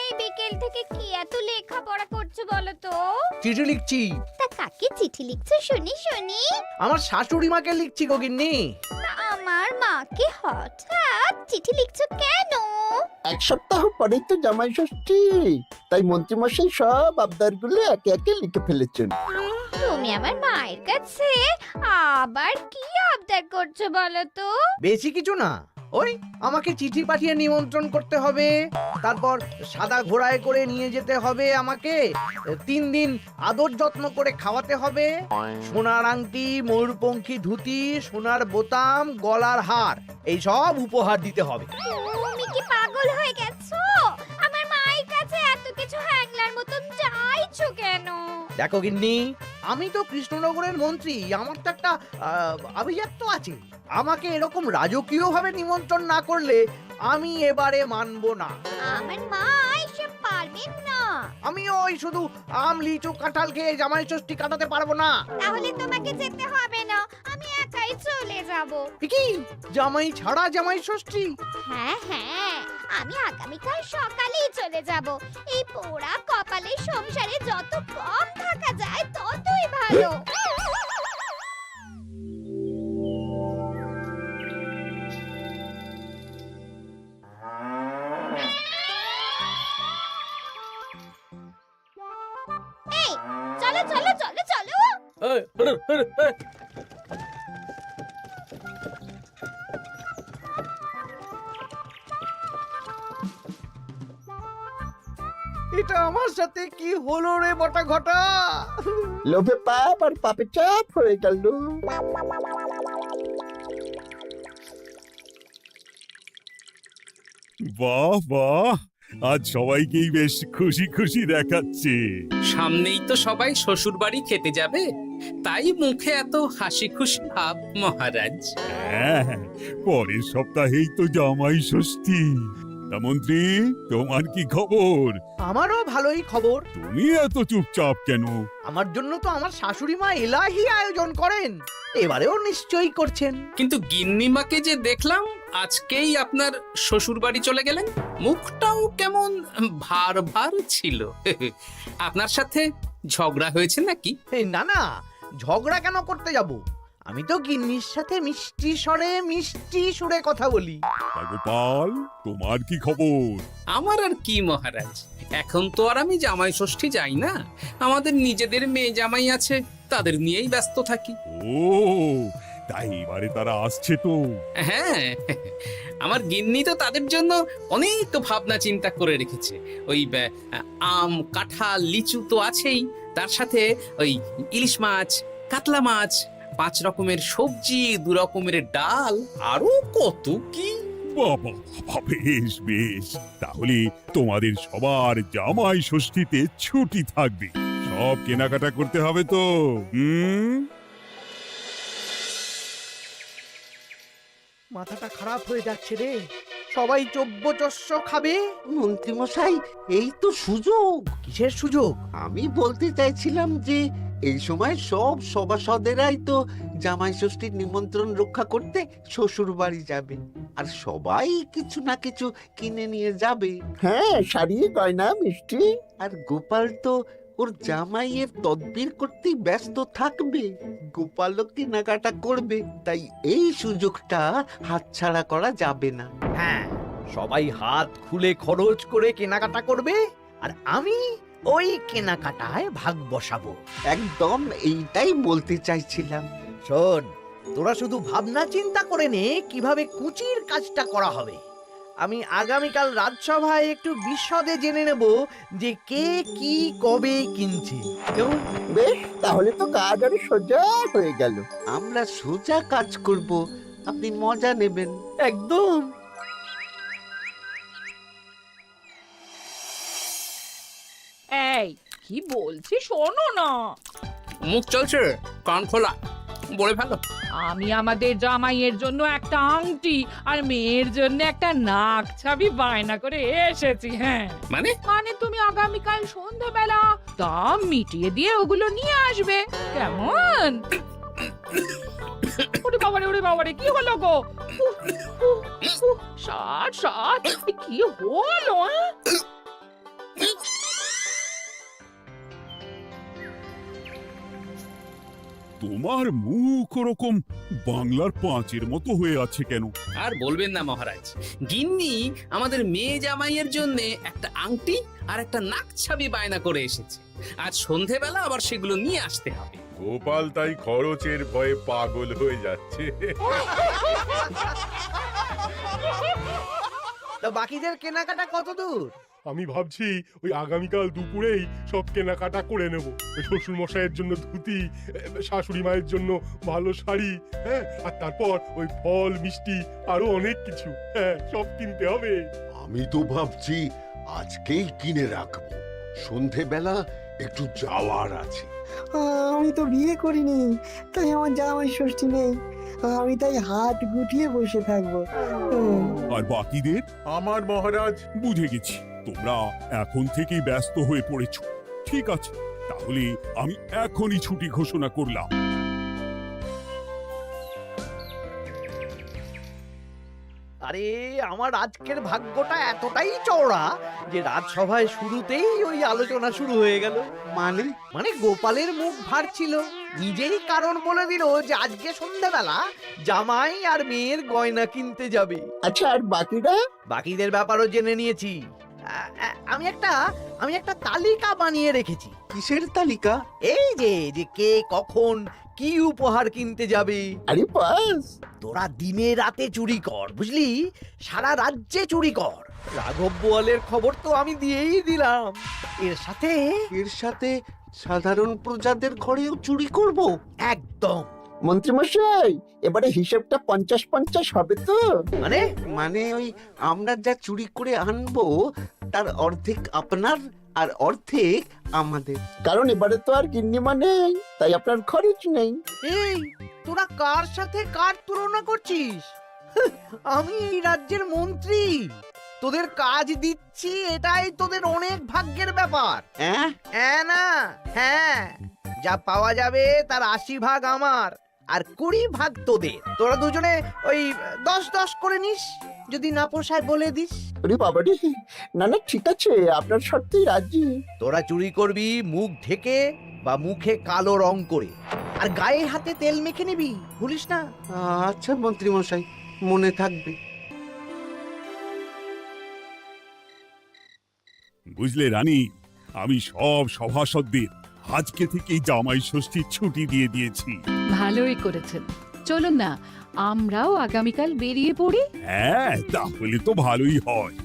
এই বিকেল থেকে কি এত লেখাপড়া করছো বলো তো? চিঠি লিখছি। তা কাকে চিঠি লিখছো শুনি শুনি? আমার শাশুড়ি মাকে লিখছি গো গিন্নি। তা আমার মাকে হঠাৎ চিঠি লিখছো কেন? এক সপ্তাহ পরেই তো জামাই ষষ্ঠী, তাই মন্ত্রীমশাই সব আবদারগুলো একে একে লিখে ফেলেছেন। তুমি আমার মায়ের কাছে আবার কি আবদার করছো বলো তো? বেশি কিছু না, ওই আমাকে চিঠি পাঠিয়ে নিমন্ত্রণ করতে হবে, তারপর সাদা ঘোড়ায় করে নিয়ে যেতে হবে আমাকে, 3 দিন আদর যত্ন করে খাওয়াতে হবে, সোনার আংটি, ময়ূরপঙ্খী ধুতি, সোনার বোতাম, গলার হার, এই সব উপহার দিতে হবে। তুমি কি পাগল হয়ে গেছো? আমার মায়ের কাছে এত কিছু হ্যাংলার মতন চাইছো কেন? দেখো গিন্নি, আমি তো কৃষ্ণনগরের মন্ত্রী, আমার তো একটা আভিজাত্য আছে। আমাকে এরকম রাজকীয় ভাবে নিমন্ত্রণ না করলে আমি এবারে মানবো না। আমার মা এসব পারবেন না। আমি ওই শুধু আম, লিচু, কাঁঠাল খেয়ে জামাই ষষ্ঠী কাটাতে পারবো না। তাহলে তোমাকে যেতে হবে না, আমি একাই চলে যাব। কি জামাই ছাড়া জামাই ষষ্ঠী? হ্যাঁ হ্যাঁ, আমি আগামীকাল সকালেই চলে যাব। এই পোড়া কপালের সংসারে যত কম থাকা যায় ততই ভালো। এই চলো চলো চলো চলো। এটা আমার সাথে কি হলো রে বটা ঘটা? লোভে পাপ আর পাপে চাপ হয়ে গেল। বাহ বাহ, আজ সবাইকেই বেশ খুশি খুশি দেখাচ্ছে। সামনেই তো সবাই শ্বশুর বাড়ি খেতে যাবে, তাই মুখে এত হাসি খুশি ভাব মহারাজ। হ্যাঁ, পরের সপ্তাহেই তো জামাই ষষ্ঠী। তা মন্ত্রী, তোমার কি খবর? আমারও ভালোই খবর। তুমি এত চুপচাপ কেন? আমার জন্য তো আমার শাশুড়ি মা এলাহি আয়োজন করেন, এবারেও নিশ্চয়ই করছেন। কিন্তু গিন্নিমাকে যে দেখলাম আজকেই আপনার শ্বশুর বাড়ি চলে গেলেন, মুখটাও কেমন ভার ভার ছিল। আপনার সাথে ঝগড়া হয়েছে নাকি? না না, ঝগড়া কেন করতে যাব? আমি তো গিন্নির সাথে মিষ্টি সুরে কথা বলি। তা গোপাল, তোমার কি খবর? আমার আর কি মহারাজ, এখন তো আর আমি জামাই ষষ্ঠী যাই না, আমাদের নিজেদের মেয়ে জামাই আছে, তাদের নিয়েই ব্যস্ত থাকি। ও, তাই এবারে তারা আসছে তো? হ্যাঁ, আমার গিন্নি তো তাদের জন্য অনেক তো ভাবনা চিন্তা করে রেখেছে। ওই আম, কাঁঠাল, লিচু তো আছেই, তার সাথে ওই ইলিশ মাছ, কাতলা মাছ, 5 রকমের সবজি, 2 রকমের ডাল, আরো কত কি। বাবা বাবা, বেশ বেশ, তাহলে তোমাদের সবার জামাই ষষ্ঠীতে ছুটি থাকবে। সব কেনাকাটা করতে হবে তো। মাথাটা খারাপ হয়ে যাচ্ছে রে, সবাই চব্যচস্য খাবে। মন্ত্রীমশাই, এই তো সুযোগ। কিসের সুযোগ? আমি বলতে চাইছিলাম যে এই সময় সব সভাসদেরাই তো জামাই ষষ্ঠীর নিমন্ত্রণ রক্ষা করতে শ্বশুর বাড়ি যাবে, আর সবাই কিছু না কিছু কিনে নিয়ে যাবে। হ্যাঁ, শাড়ি, গয়না, মিষ্টি। আর গোপাল তো ওর জামাইয়ের তদবির করতেই ব্যস্ত থাকবে। গোপালও কেনাকাটা করবে, তাই এই সুযোগটা হাতছাড়া করা যাবে না। হ্যাঁ, সবাই হাত খুলে খরচ করে কেনাকাটা করবে, আর আমি ওই কেনাকাটায় ভাগ বসাবো। একদম এইটাই বলতে চাইছিলাম। শোন, তোরা শুধু ভাবনা চিন্তা করে নে কিভাবে কুচির কাজটা করা হবে। আমি আগামীকাল রাজসভায় একটু বিশদে জেনে নেব যে কে কি কবে কিনছে। কেমন? বেশ, তাহলে তো কাজ আরো সোজা হয়ে গেল। আমরা সোজা কাজ করব, আপনি মজা নেবেন। একদম। এই কি বলছি শোনো না। মুখ চলছে, কান খোলা, বলে ভালো। আমি আমাদের জামাইয়ের জন্য একটা আংটি আর মেয়ের জন্য একটা নাক ছাবি বায়না করে এসেছি। হ্যাঁ, মানে মানে তুমি আগামীকাল সন্ধ্যাবেলা দাম মিটিয়ে দিয়ে ওগুলো নিয়ে আসবে, কেমন? ওরে বাবারে কি হলো গো? সাত কি হলো? তোমার মুখ ওরকম বাংলার পাঁচের মতো হয়ে আছে কেন? আর বলবেন না মহারাজ, গিন্নি আমাদের মেয়ে জামাইয়ের জন্য একটা আংটি আর একটা নাক ছাবি বায়না করে এসেছে। আজ সন্ধেবেলা আবার সেগুলো নিয়ে আসতে হবে। গোপাল তাই খরচের ভয়ে পাগল হয়ে যাচ্ছে। তা বাকিদের কেনাকাটা কত দূর? আমি ভাবছি ওই আগামীকাল দুপুরেই সব কেনাকাটা করে নেব। শ্বশুর মশাইয়ের জন্য ধুতি, শাশুড়ি মায়ের জন্য ভালো শাড়ি, হ্যাঁ, আর তারপর ওই ফল মিষ্টি আরো অনেক কিছু, হ্যাঁ, সব কিনতে হবে। আমি তো ভাবছি আজকেই কিনে রাখবো, সন্ধেবেলা একটু যাওয়ার আছে। আমি তো বিয়ে করিনি, তাই আমার জামাই ষষ্ঠী নেই। আমি তাই হাত গুটিয়ে বসে থাকবো। আর বাকিদের? আমার মহারাজ, বুঝে গেছি, তোমরা এখন থেকেই ব্যস্ত হয়ে পড়েছ। ঠিক আছে, তাহলে আমি এখনই ছুটি ঘোষণা করলাম। আরে আমার আজকের ভাগ্যটা এতটাই চওড়া যে রাজসভায় শুরুতেই ওই আলোচনা শুরু হয়ে গেল। মানে গোপালের মুখ ভার ছিল, নিজেই কারণ বলে দিল যে আজকে সন্ধ্যাবেলা জামাই আর মেয়ের গয়না কিনতে যাবে। আচ্ছা, আর বাকিরা? বাকিদের ব্যাপারও জেনে নিয়েছি। আমি একটা তালিকা বানিয়ে রেখেছি। কিসের তালিকা? এই যে কে কখন কি উপহার কিনতে যাবে। আরে বাস, তোরা দিনে রাতে চুরি কর, বুঝলি, সারা রাজ্যে চুরি কর। রাঘব বোয়ালের খবর তো আমি দিয়েই দিলাম। এর সাথে সাধারণ প্রজাদের ঘরেও চুরি করব? একদম। মন্ত্রীমশাই, এবারে হিসেবটা 50-50 হবে তো? মানে ওই আমরা যা চুরি করে আনবো তার অর্ধেক আপনার আর অর্ধেক আমাদের। কারণ এবারে তো আর গিন্নিমা নেই, তাই আপনার খরচ নেই। এই তোরা কার সাথে কার তুলনা করছিস? আমি এই রাজ্যের মন্ত্রী, তোদের কাজ দিচ্ছি, এটাই তোদের অনেক ভাগ্যের ব্যাপার। হ্যাঁ না, হ্যাঁ, যা পাওয়া যাবে তার 80 ভাগ আমার আর 20 ভাগ তোদের। তোরা দুজনে ওই 10-10 করে নিস, যদি না পোষায় বলে দিস। আরে বাবারে, না না, ঠিক আছে, আপনার শর্তেই রাজি। তোরা চুরি করবি মুখ ঢেকে বা মুখে কালো রং করে, আর গায়ে হাতে তেল মেখে নিবি, ভুলিস না। আচ্ছা মন্ত্রী মশাই, মনে থাকবে। বুঝলে রানী, আমি সব সভাসদদের আজকে থেকেই জামাই ষষ্ঠীর ছুটি দিয়ে দিয়েছি। ভালোই করেছেন। চলুন না, আমরাও আগামীকাল বেরিয়ে পড়ি। হ্যাঁ, তাহলে তো ভালোই হয়।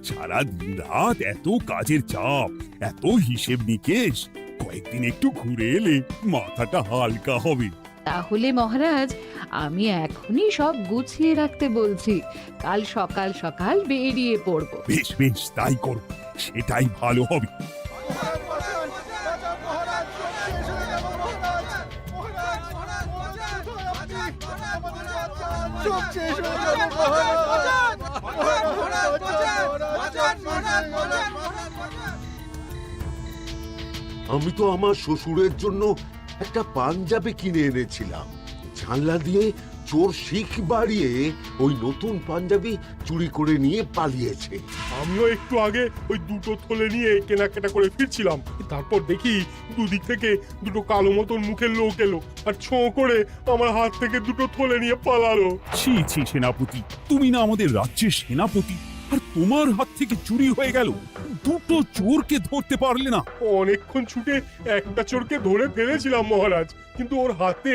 সারা দিন রাত এত কাজের চাপ, এত হিসেব নিকেশ, কয়েকদিন একটু ঘুরে এলে মাথাটা হালকা হবে। তাহলে মহারাজ, আমি এখনই সব গুছিয়ে রাখতে বলছি। কাল সকাল সকাল বেরিয়ে পড়বো। বেশ বেশ, তাই করো, সেটাই ভালো হবে। আমি তো আমার শ্বশুরের জন্য একটা পাঞ্জাবি কিনে এনেছিলাম, জানলা দিয়ে চোর শিখ বাড়িয়ে ওই নতুন পাঞ্জাবি চুরি করে নিয়ে পালিয়েছে। আমিও একটু আগে ওই দুটো থলে নিয়ে কেনাকাটা করে ফিরছিলাম, তারপর দেখি দুদিক থেকে দুটো কালো মতন মুখের লোক এলো আর ছোঁ করে আমার হাত থেকে দুটো থলে নিয়ে পালালো। ছি ছি সেনাপতি, তুমি না আমাদের রাজ্যের সেনাপতি, আর তোমার হাত থেকে চুরি হয়ে গেল? দুটো চোরকে ধরতে পারলে না? অনেকক্ষণ ছুটে একটা চোরকে ধরে ফেলেছিলাম মহারাজ, কিন্তু ওর হাতে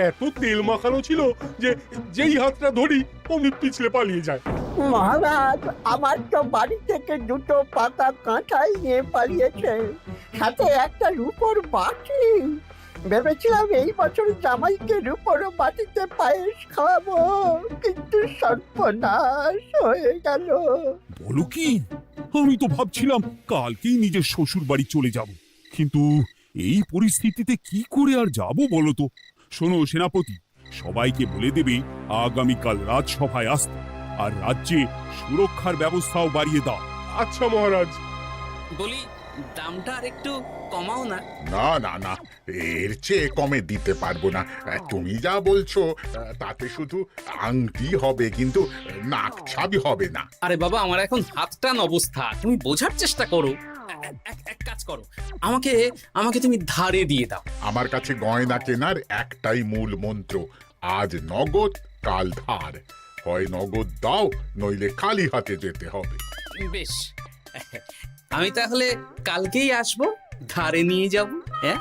এত তেল মাখানো ছিল যে যেই হাতটা ধরি অমনি পিছলে পালিয়ে যায়। মহারাজ, আমার তো বাড়ি থেকে দুটো পাতা কাঁঠাল নিয়ে পালিয়েছে, সাথে একটা রূপোর বাটি। ভেবেছিলাম এই বছর জামাইকে রূপোর বাটিতে পায়েস খাওয়াবো, কিন্তু সর্বনাশ হয়ে গেল। বলো কি? আমি তো ভাবছিলাম কালকেই নিজের শ্বশুর বাড়ি চলে যাব, কিন্তু এই পরিস্থিতিতে কি করে আর যাব বলো তো? শোনো সেনাপতি, সবাইকে বলে দেবে আগামীকাল রাজসভায় আসতে, আর রাজ্যে সুরক্ষার ব্যবস্থাও বাড়িয়ে দাও। আচ্ছা মহারাজ। বলি, দামটা আর একটু কমাও না। না না না, এর চেয়ে কমে দিতে পারবো না। তুমি যা বলছো তাতে শুধু আংটি হবে, কিন্তু নাক ছাবি হবে না। আরে বাবা, আমার এখন হাতটান অবস্থা, তুমি বোঝার চেষ্টা করো। এক কাজ কাজ করো, আমাকে আমাকে তুমি ধারে দিয়ে দাও। আমার কাছে গয়না কেনার একটাই মূল মন্ত্র, আজ নগদ কাল ধার। হয় নগদ দাও, নইলে খালি হাতে যেতে হবে। বেশ, আমি তাহলে কালকেই আসবো, ধারে নিয়ে যাব। হ্যাঁ,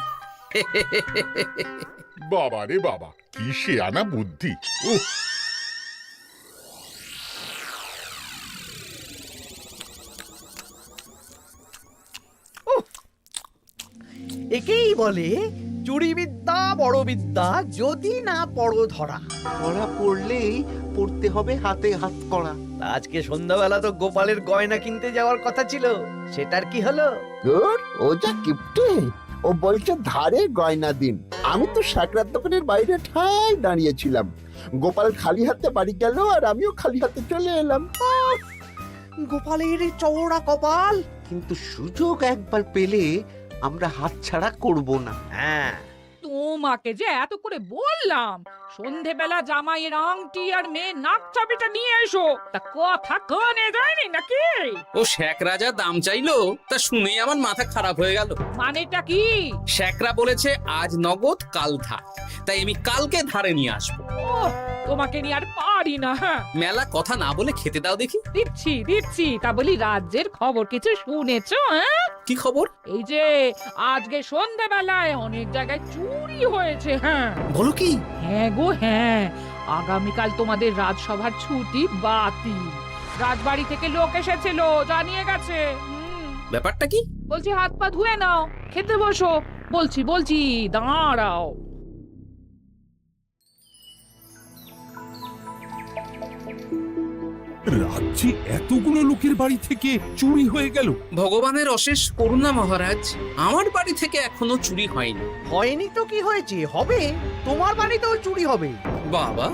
বাবা রে বাবা, কি শেয়ানা বুদ্ধি! উহ, একেই বলে চুরি বিদ্যা বড় বিদ্যা, যদি না পড়ো ধরা। ধরা পড়লেই পড়তে হবে হাতে হাত করা। আজকে সন্ধ্যাবেলা তো গোপালের গয়না কিনতে যাওয়ার কথা ছিল, সেটার কি হলো? ধুর, ও যা কিপটে, ও বলছে ধারে গয়না দিন। আমি তো সাকরার দোকানের বাইরে ঠায় দাঁড়িয়েছিলাম, গোপাল খালি হাতে বাড়ি গেল আর আমিও খালি হাতে চলে এলাম। গোপালের এই চওড়া কপাল। কিন্তু সুযোগ একবার পেলে আমরা হাতছাড়া করব না। হ্যাঁ, তোমাকে যে এত করে বললাম সন্ধেবেলা জামাইয়ের আংটি আর মেয়ের নাক চাবিটা নিয়ে এসো, তা কথা কানে যায়নি নাকি? ও শেখ রাজা দাম চাইলো, তা শুনেই আমার মাথা খারাপ হয়ে গেল। মানেটা কি? শেখরা বলেছে আজ নগদ কাল ধার, তাই আমি কালকে ধারে নিয়ে আসবো। ওহ, তোমাকে নিয়ে আর পারি না। হ্যাঁ, মেলা কথা না বলে খেতে দাও দেখি। দিচ্ছি দিচ্ছি, তা বলি রাজ্যের খবর কিছু শুনেছো? হ্যাঁ, কি খবর? এই যে আজকে সন্ধেবেলায় অনেক জায়গায় চুরি হয়েছে। হ্যাঁ, বলো কি? হ্যাঁ গো হ্যাঁ, আগামীকাল তোমাদের রাজসভার ছুটি বাতিল। রাজবাড়ি থেকে লোক এসেছিল, জানিয়ে গেছে। ব্যাপারটা কি? বলছি হাত পা ধুয়ে নাও, খেতে বসো। বলছি বলছি, দাঁড়াও। রাজ্যে এতগুলো লোকের বাড়ি থেকে চুরি হয়ে গেল। ভগবানের অশেষ করুণা মহারাজ, আমার বাড়ি থেকে এখনো চুরি হয়নি। হয়নি তো কি হয়েছে, হবে। তোমার বাড়িতেও চুরি হবে। বাবা,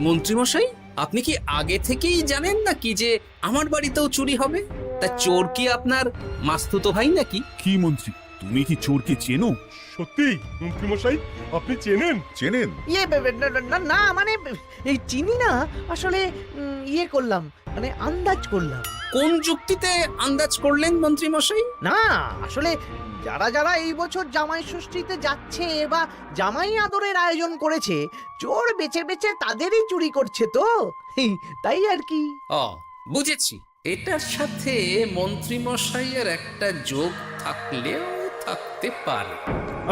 মন্ত্রীমশাই, আপনি কি আগে থেকেই জানেন নাকি যে আমার বাড়িতেও চুরি হবে? তা চোর কি আপনার মাস্তুতো ভাই নাকি? কি মন্ত্রী, তুমি কি চোরকে চেনো? সত্যি মন্ত্রীমশাই, আপনি চেনেন? চেনেন? না মানে এই চিনি না, আসলে ইয়ে করলাম, মানে আন্দাজ করলাম। কোন যুক্তিতে আন্দাজ করলেন মন্ত্রীমশাই? না আসলে যারা যারা এই বছর জামাই ষষ্ঠীতে যাচ্ছে বা জামাই আদরের আয়োজন করেছে, চোর বেছে বেছে তাদেরই চুরি করছে তো, তাই আর কি। ও, বুঝেছি। এটার সাথে মন্ত্রীমশাইয়ের একটা যোগ থাকলেও থাকতে পারে।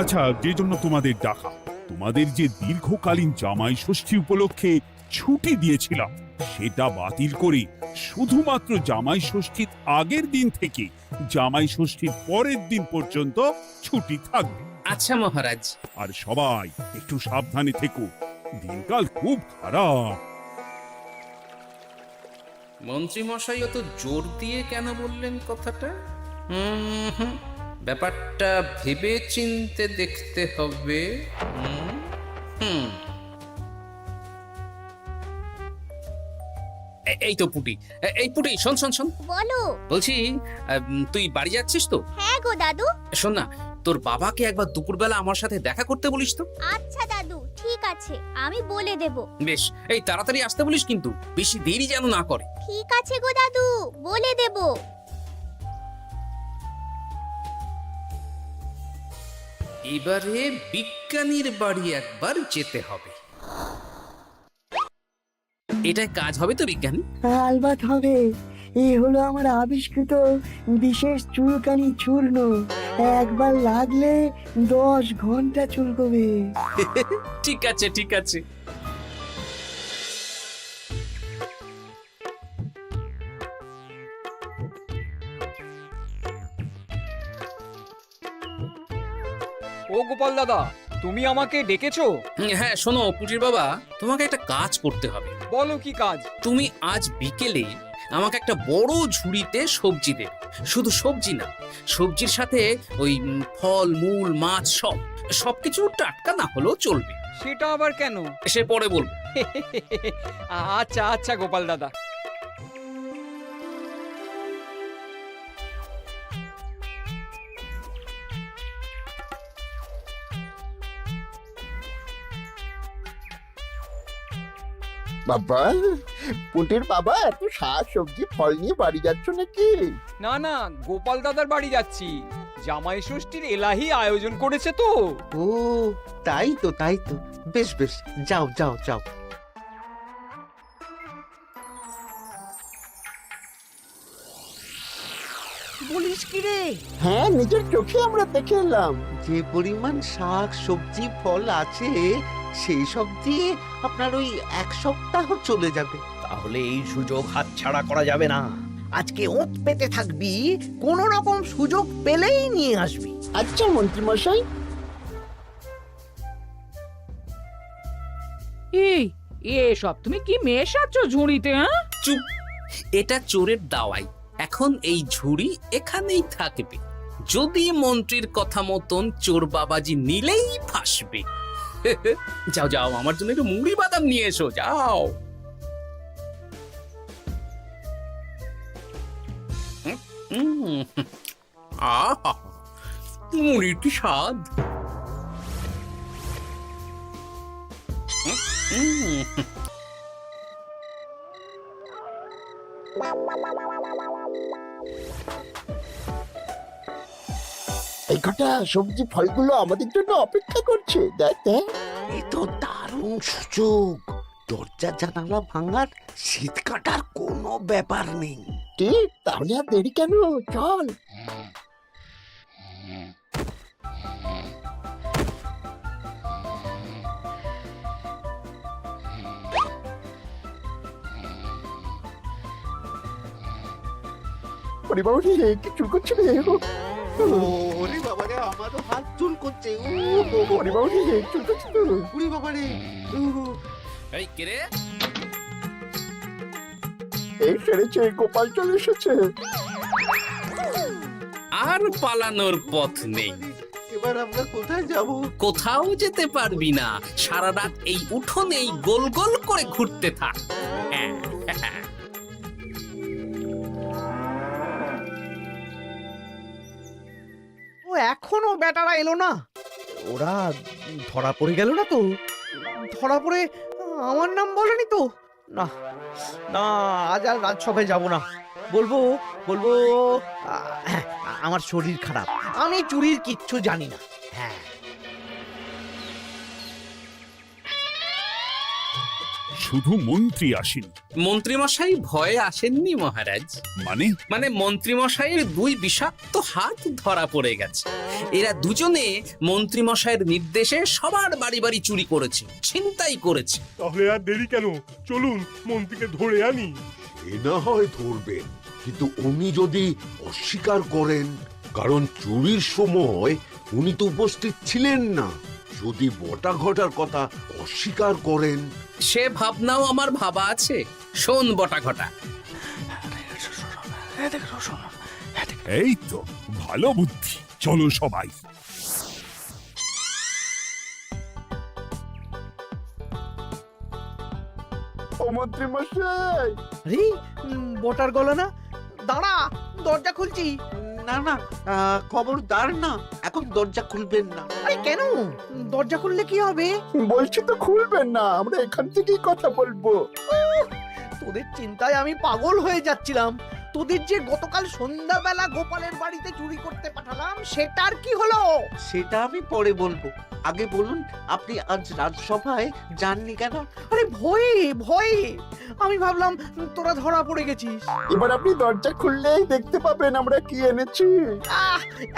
আচ্ছা, যে জন্য তোমাদের ডাকা, তোমাদের যে দীর্ঘকালীন জামাই ষষ্ঠী উপলক্ষে ছুটি দিয়েছিলাম, সেটা বাতিল করে শুধুমাত্র জামাই ষষ্ঠীর আগের দিন থেকে জামাই ষষ্ঠীর পরের দিন পর্যন্ত ছুটি থাকবে। আচ্ছা মহারাজ। আর সবাই একটু সাবধানে থেকো, দিনকাল খুব খারাপ। মন্ত্রীমশাই অত জোর দিয়ে কেন বললেন কথাটা? ব্যাপারটা ভেবে চিনতে দেখতে হবে। এই তো পুটি, এই পুটি, শোন শোন শোন। বলো। বলছি, তুই বাড়ি যাচ্ছিস তো? হ্যাঁ গো দাদু। শোন না, তোর বাবাকে একবার দুপুরবেলা আমার সাথে দেখা করতে বলিস তো। আচ্ছা দাদু, ঠিক আছে, আমি বলে দেব। বেশ, এই তাড়াতাড়ি আসতে বলিস, কিন্তু বেশি দেরি যেন না করে। ঠিক আছে গো দাদু, বলে দেব। এবারে বিজ্ঞানীর বাড়ি একবার যেতে হবে। এটাই কাজ হবে তো বিজ্ঞানী? আলবাত হবে। এই হলো আমার আবিষ্কৃত বিশেষ চুলকানি চূর্ণ। একবার লাগলে 10 ঘন্টা চুলকবে। ঠিক আছে ঠিক আছে। ও গোপাল দাদা, তুমি আমাকে ডেকেছো? হ্যাঁ শোনো পুটির বাবা, তোমাকে একটা কাজ করতে হবে। বলো কি কাজ? তুমি আজ বিকেলে আমাকে একটা বড় ঝুড়িতে সবজি দেবে। শুধু সবজি না, সবজির সাথে ওই ফল মূল মাছ সবকিছু টাটকা না হলেও চলবে। সেটা আবার কেন? সে পরে বলবো। আচ্ছা আচ্ছা গোপাল দাদা। বাবা, পুটির বাবা, এত শাক সবজি ফল নিয়ে বাড়ি যাচ্ছ নাকি? না না, গোপাল দাদার বাড়ি যাচ্ছি। জামাই ষষ্ঠীর এলাহি আয়োজন করেছে তো। ও তাই তো তাই তো, বেশ বেশ, যাও যাও যাও। বলিস কি রে? হ্যাঁ, নিজের চোখে আমরা দেখে এলাম। যে পরিমাণ শাক সবজি ফল আছে সেই সব দিয়ে আপনার ওই 1 সপ্তাহ চলে যাবে। তাহলে এই সুযোগ হাতছাড়া করা যাবে না। আজকে ওঁত পেতে থাকবি, কোন রকম সুযোগ পেলেই নিয়ে আসবি। আচ্ছা মন্ত্রী মশাই। এই এসব তুমি কি মেশাচ্ছ ঝুড়িতে? হ্যাঁ, চুপ, এটা চোরের দাওয়াই। এখন এই ঝুড়ি এখানেই থাকবে, যদি মন্ত্রীর কথা মতন চোর বাবাজি নিলেই ফাঁসবে। যাও যাও, আমার জন্য একটু মুড়ি বাদাম নিয়ে এসো, যাও। আহা, মুড়ির কি স্বাদ! এই কটা সবজি ফলগুলো আমাদের জন্য অপেক্ষা করছে, দেখ দেখ। এ তো দারুণ সুযোগ, দরজা জানালা ভাঙার, শীত কাটার কোনো ব্যাপার নেই। ঠিক, তাহলে আর দেরি কেন, চল। ওরে বাবা রে, কি চুল করছে রে? ওরে বাবারে, আমারও হাত চুল করছে। ওরে বাবা রে, চুল করছে তো। ওরে বাবারে, এই কে রে? এই সেরেছে, গোপাল চলে এসেছে। আর পালানোর পথ নেই। এবার আমরা কোথায় যাব? কোথাও যেতে পারবি না, সারা রাত এই উঠোনেই গোল গোল করে ঘুরতে থাক। ও এখনো বেটারা এলো না? ওরা ধরা পড়ে গেল না তো? ধরা পড়ে আমার নাম বলেনি তো? না না, আজ আর রাজসভায় যাব না। বলবো বলবো হ্যাঁ, আমার শরীর খারাপ, আমি চুরির কিচ্ছু জানি না। হ্যাঁ, শুধু মন্ত্রী আসেনি। মন্ত্রী মশাই ভয়ে আসেননি মহারাজ। মানে মন্ত্রী মশাইয়ের 2 বিষাক্ত হাত ধরা পড়ে গেছে। এরা দুজনে মন্ত্রী মশাইয়ের নির্দেশে সবার বাড়ি বাড়ি চুরি করেছে, ছিনতাই করেছে। তাহলে আর দেরি কেন, চলুন মন্ত্রীকে ধরে আনি। এ না হয় ধরবেন, কিন্তু উনি যদি অস্বীকার করেন, কারণ চুরির সময় উনি তো উপস্থিত ছিলেন না, যদি বটা ঘটার কথা অস্বীকার করেন। সে ভাবনাও আমার ভাবা আছে। শোন বটা ঘটা, এই তো ভালো বুদ্ধি, চলো সবাই। ও মন্ত্রী মশাই। আরে বটার গলা না? দাঁড়া, দরজা খুলছি। না না, খবরদার না, এখন দরজা খুলবেন না। আরে কেন? দরজা খুললে কি হবে? বলছি তো খুলবেন না, আমরা এখান থেকেই কথা বলবো। তোদের চিন্তায় আমি পাগল হয়ে যাচ্ছিলাম। তোদের যে গতকাল সন্ধ্যাবেলা গোপালের বাড়িতে চুরি করতে পাঠালাম, সেটার কি হলো? সেটা আমি পরে বলবো, আগে বলুন আপনি আজ রাজসভায় যাননি কেন? আরে ভয়ে ভয়ে, আমি ভাবলাম তোরা ধরা পড়ে গেছিস। এবার আপনি দরজা খুললেই দেখতে পাবেন আমরা কি এনেছি।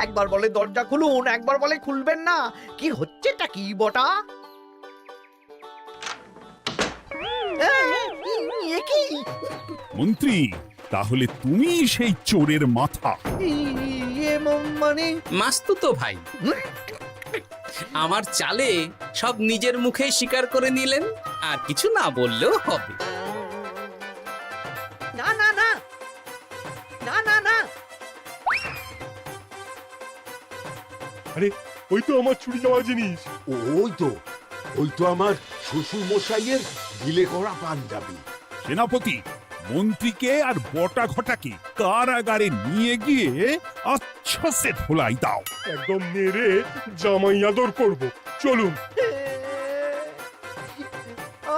একবার বলে দরজা খুলুন, একবার বলে খুলবেন না। কি হচ্ছেটা কি বটা? এ কি? মন্ত্রী, তাহলে তুমি সেই চোরের মাথা? মানে মাস্তুতো ভাই, আমার চালে সব নিজের মুখে স্বীকার করে নিলেন, আর কিছু না বললেও হবে। না না না না না না, আরে ওই তো আমার চুরি যাওয়া জিনিস। ওই তো আমার শ্বশুর মশাইয়ের ঢিলে করা পাঞ্জাবি। সেনাপতি, মন্ত্রীকে আর বটা ঘটাকে কারাগারে নিয়ে গিয়ে আচ্ছা সে ধোলাই দাও। একদম মেরে জামাই আদর করব, চলুন।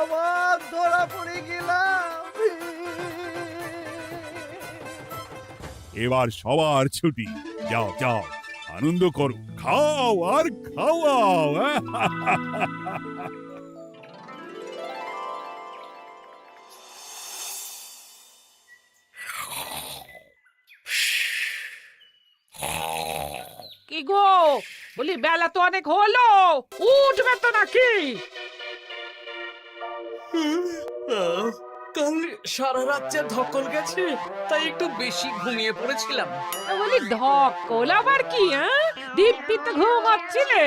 আমার ধরা পড়ে গেলাম। এবার সবার ছুটি, যাও যাও, আনন্দ করো, খাও আর খাওয়াও। কি গো, বলি বেলা তো অনেক হলো, উঠবে তো নাকি? কাল সারা রাত যা ধকল গেছে, তাই একটু বেশি ঘুমিয়ে পড়েছিলাম। বলি ধকল আবার কি? দিব্যি তো ঘুমাচ্ছিলে।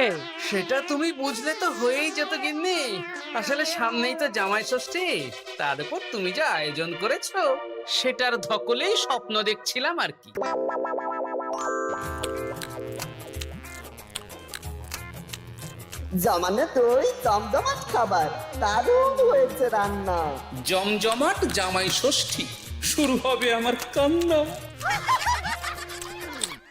সেটা তুমি বুঝলে তো হয়েই যেত গিন্নি। আসলে সামনেই তো জামাই ষষ্ঠী, তার উপর তুমি যা আয়োজন করেছো, সেটার ধকলেই স্বপ্ন দেখছিলাম আর কি। জমানে তুই জমজমাট খাবার, দারুণ হয়েছে রান্না। জমজমাট জামাই ষষ্ঠী, শুরু হবে আমার কান্না।